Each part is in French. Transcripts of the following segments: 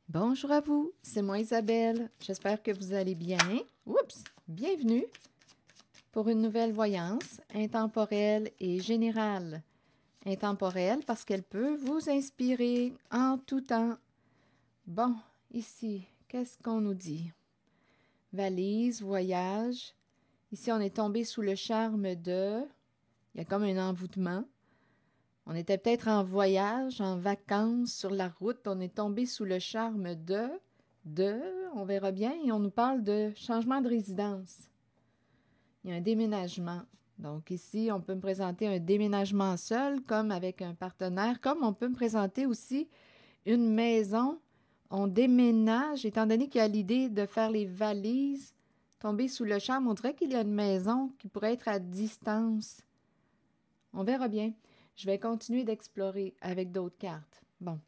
Bonjour à vous, c'est moi Isabelle. J'espère que vous allez bien. Oups, bienvenue pour une nouvelle voyance intemporelle et générale. Intemporelle parce qu'elle peut vous inspirer en tout temps. Bon, ici, qu'est-ce qu'on nous dit? Valise, voyage. Ici, on est tombé sous le charme de... Il y a comme un envoûtement. On était peut-être en voyage, en vacances, sur la route. On est tombé sous le charme de, on verra bien, et on nous parle de changement de résidence. Il y a un déménagement. Donc ici, on peut me présenter un déménagement seul, comme avec un partenaire, comme on peut me présenter aussi une maison. On déménage, étant donné qu'il y a l'idée de faire les valises, tomber sous le charme, on dirait qu'il y a une maison qui pourrait être à distance. On verra bien. Je vais continuer d'explorer avec d'autres cartes. Bon,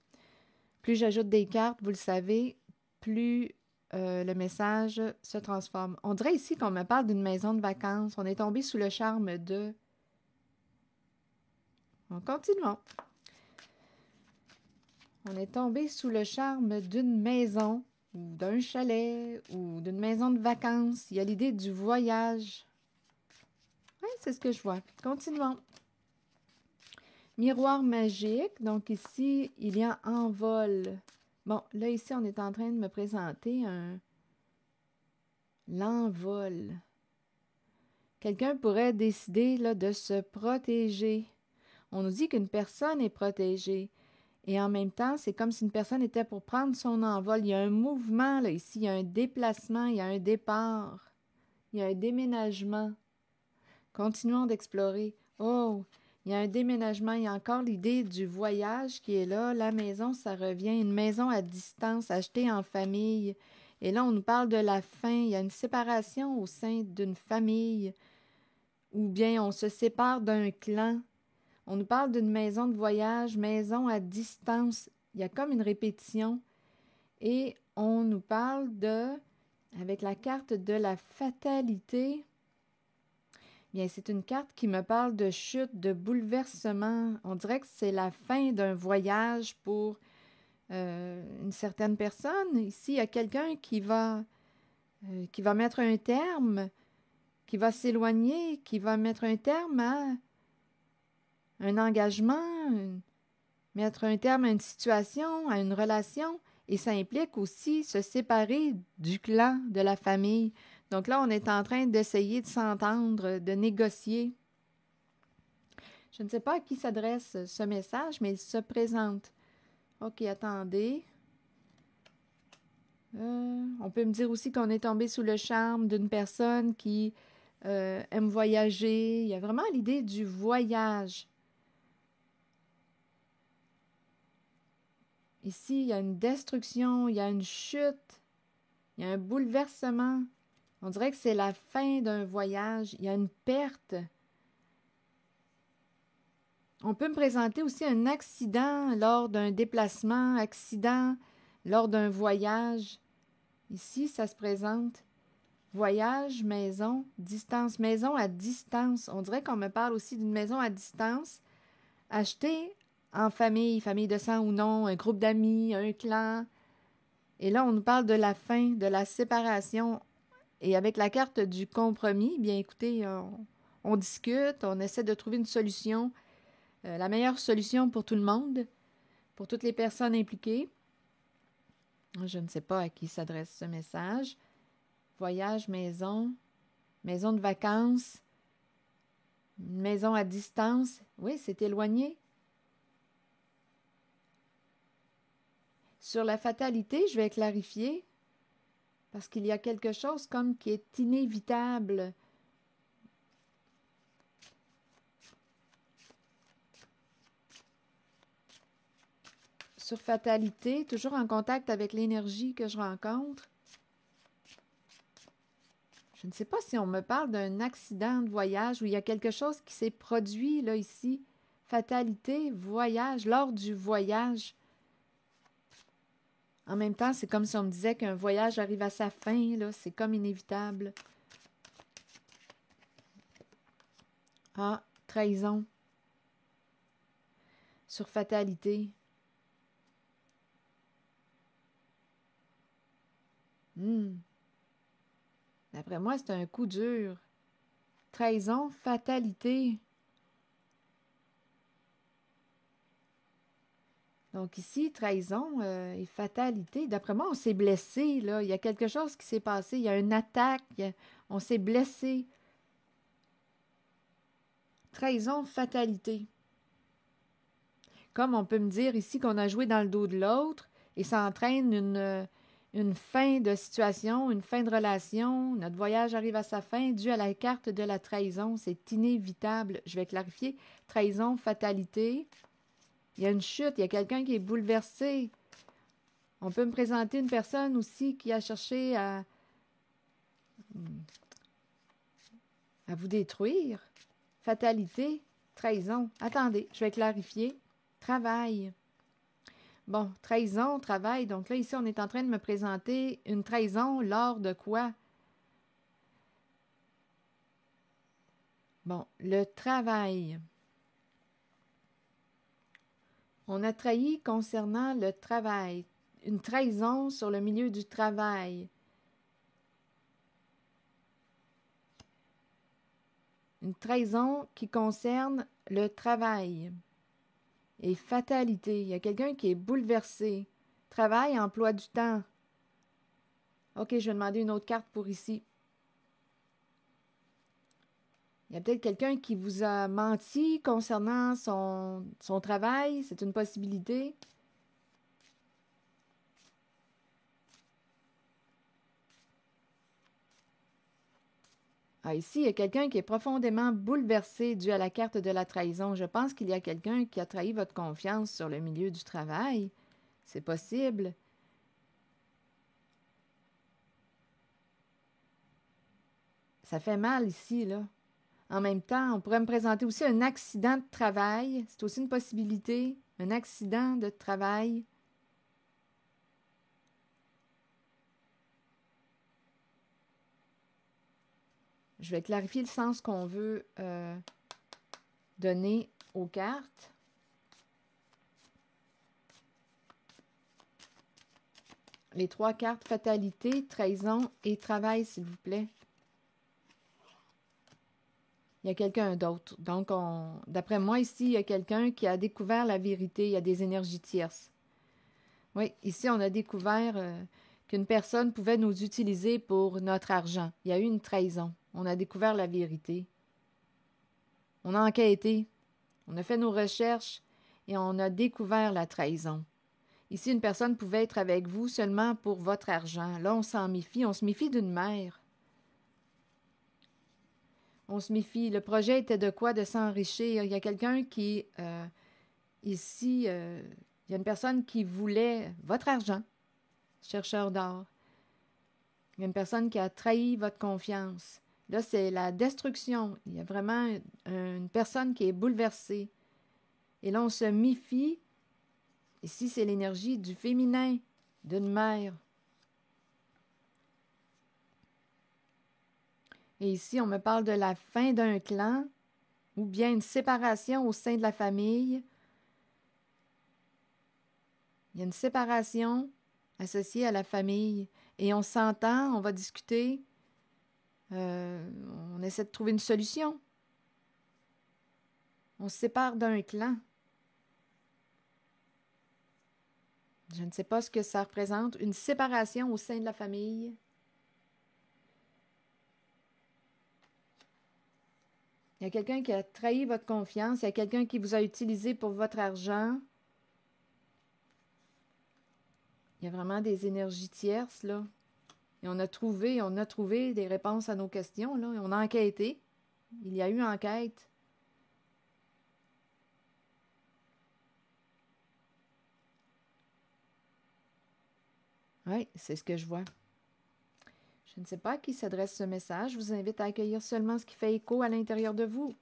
plus j'ajoute des cartes, vous le savez, plus le message se transforme. On dirait ici qu'on me parle d'une maison de vacances. On est tombé sous le charme de... On continue. On est tombé sous le charme d'une maison ou d'un chalet ou d'une maison de vacances. Il y a l'idée du voyage. Oui, c'est ce que je vois. Continuons. Miroir magique. Donc ici, il y a envol. Bon, là, ici, on est en train de me présenter l'envol. Quelqu'un pourrait décider là, de se protéger. On nous dit qu'une personne est protégée. Et en même temps, c'est comme si une personne était pour prendre son envol. Il y a un mouvement, là, ici. Il y a un déplacement, il y a un départ. Il y a un déménagement. Continuons d'explorer. Oh, il y a un déménagement. Il y a encore l'idée du voyage qui est là. La maison, ça revient. Une maison à distance, achetée en famille. Et là, on nous parle de la fin. Il y a une séparation au sein d'une famille. Ou bien on se sépare d'un clan. On nous parle d'une maison de voyage, maison à distance. Il y a comme une répétition. Et on nous parle de, avec la carte de la fatalité, bien, c'est une carte qui me parle de chute, de bouleversement. On dirait que c'est la fin d'un voyage pour une certaine personne. Ici, il y a quelqu'un qui va mettre un terme, qui va s'éloigner, qui va mettre un terme à un engagement, mettre un terme à une situation, à une relation. Et ça implique aussi se séparer du clan, de la famille. Donc là, on est en train d'essayer de s'entendre, de négocier. Je ne sais pas à qui s'adresse ce message, mais il se présente. OK, attendez. On peut me dire aussi qu'on est tombé sous le charme d'une personne qui aime voyager. Il y a vraiment l'idée du voyage. Ici, il y a une destruction, il y a une chute, il y a un bouleversement. On dirait que c'est la fin d'un voyage. Il y a une perte. On peut me présenter aussi un accident lors d'un déplacement, accident lors d'un voyage. Ici, ça se présente voyage, maison, distance, maison à distance. On dirait qu'on me parle aussi d'une maison à distance, achetée en famille, famille de sang ou non, un groupe d'amis, un clan. Et là, on nous parle de la fin, de la séparation. Et avec la carte du compromis, bien écoutez, on discute, on essaie de trouver une solution, la meilleure solution pour tout le monde, pour toutes les personnes impliquées. Je ne sais pas à qui s'adresse ce message. Voyage, maison, maison de vacances, maison à distance. Oui, c'est éloigné. Sur la fatalité, je vais clarifier, parce qu'il y a quelque chose comme qui est inévitable. Sur fatalité, toujours en contact avec l'énergie que je rencontre. Je ne sais pas si on me parle d'un accident de voyage où il y a quelque chose qui s'est produit là ici. Fatalité, voyage, lors du voyage. En même temps, c'est comme si on me disait qu'un voyage arrive à sa fin, là, c'est comme inévitable. Ah, trahison. Sur fatalité. D'après moi, c'est un coup dur. Trahison, fatalité. Donc ici, trahison et fatalité. D'après moi, on s'est blessé, là. Il y a quelque chose qui s'est passé. Il y a une attaque. On s'est blessé. Trahison, fatalité. Comme on peut me dire ici qu'on a joué dans le dos de l'autre et ça entraîne une fin de situation, une fin de relation. Notre voyage arrive à sa fin dû à la carte de la trahison. C'est inévitable. Je vais clarifier. Trahison, fatalité. Il y a une chute, il y a quelqu'un qui est bouleversé. On peut me présenter une personne aussi qui a cherché à vous détruire. Fatalité, trahison. Attendez, je vais clarifier. Travail. Bon, trahison, travail. Donc là, ici, on est en train de me présenter une trahison lors de quoi? Bon, le travail. On a trahi concernant le travail. Une trahison sur le milieu du travail. Une trahison qui concerne le travail. Et fatalité. Il y a quelqu'un qui est bouleversé. Travail, emploi du temps. OK, je vais demander une autre carte pour ici. Il y a peut-être quelqu'un qui vous a menti concernant son travail. C'est une possibilité. Ah, ici, il y a quelqu'un qui est profondément bouleversé dû à la carte de la trahison. Je pense qu'il y a quelqu'un qui a trahi votre confiance sur le milieu du travail. C'est possible. Ça fait mal ici, là. En même temps, on pourrait me présenter aussi un accident de travail. C'est aussi une possibilité. Un accident de travail. Je vais clarifier le sens qu'on veut donner aux cartes. Les 3 cartes, fatalité, trahison et travail, s'il vous plaît. Il y a quelqu'un d'autre. Donc, d'après moi, ici, il y a quelqu'un qui a découvert la vérité. Il y a des énergies tierces. Oui, ici, on a découvert qu'une personne pouvait nous utiliser pour notre argent. Il y a eu une trahison. On a découvert la vérité. On a enquêté. On a fait nos recherches et on a découvert la trahison. Ici, une personne pouvait être avec vous seulement pour votre argent. Là, on s'en méfie. On se méfie d'une mère. On se méfie. Le projet était de quoi? De s'enrichir. Il y a quelqu'un qui, ici, il y a une personne qui voulait votre argent, chercheur d'or. Il y a une personne qui a trahi votre confiance. Là, c'est la destruction. Il y a vraiment une personne qui est bouleversée. Et là, on se méfie. Ici, c'est l'énergie du féminin, d'une mère. Et ici, on me parle de la fin d'un clan ou bien une séparation au sein de la famille. Il y a une séparation associée à la famille. Et on s'entend, on va discuter. On essaie de trouver une solution. On se sépare d'un clan. Je ne sais pas ce que ça représente. Une séparation au sein de la famille. Il y a quelqu'un qui a trahi votre confiance. Il y a quelqu'un qui vous a utilisé pour votre argent. Il y a vraiment des énergies tierces, là. Et on a trouvé des réponses à nos questions, là. Et on a enquêté. Il y a eu enquête. Oui, c'est ce que je vois. Je ne sais pas à qui s'adresse ce message. Je vous invite à accueillir seulement ce qui fait écho à l'intérieur de vous.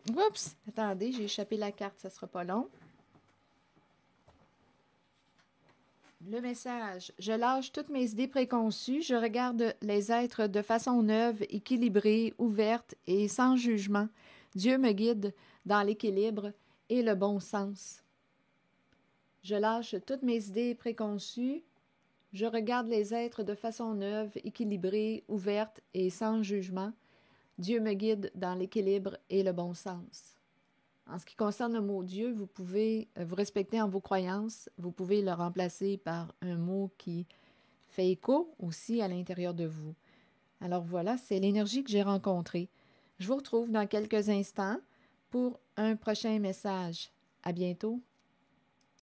Oups! Attendez, j'ai échappé la carte, ça sera pas long. Le message. Je lâche toutes mes idées préconçues, je regarde les êtres de façon neuve, équilibrée, ouverte et sans jugement. Dieu me guide dans l'équilibre et le bon sens. Je lâche toutes mes idées préconçues, je regarde les êtres de façon neuve, équilibrée, ouverte et sans jugement. Dieu me guide dans l'équilibre et le bon sens. En ce qui concerne le mot Dieu, vous pouvez vous respecter en vos croyances. Vous pouvez le remplacer par un mot qui fait écho aussi à l'intérieur de vous. Alors voilà, c'est l'énergie que j'ai rencontrée. Je vous retrouve dans quelques instants pour un prochain message. À bientôt.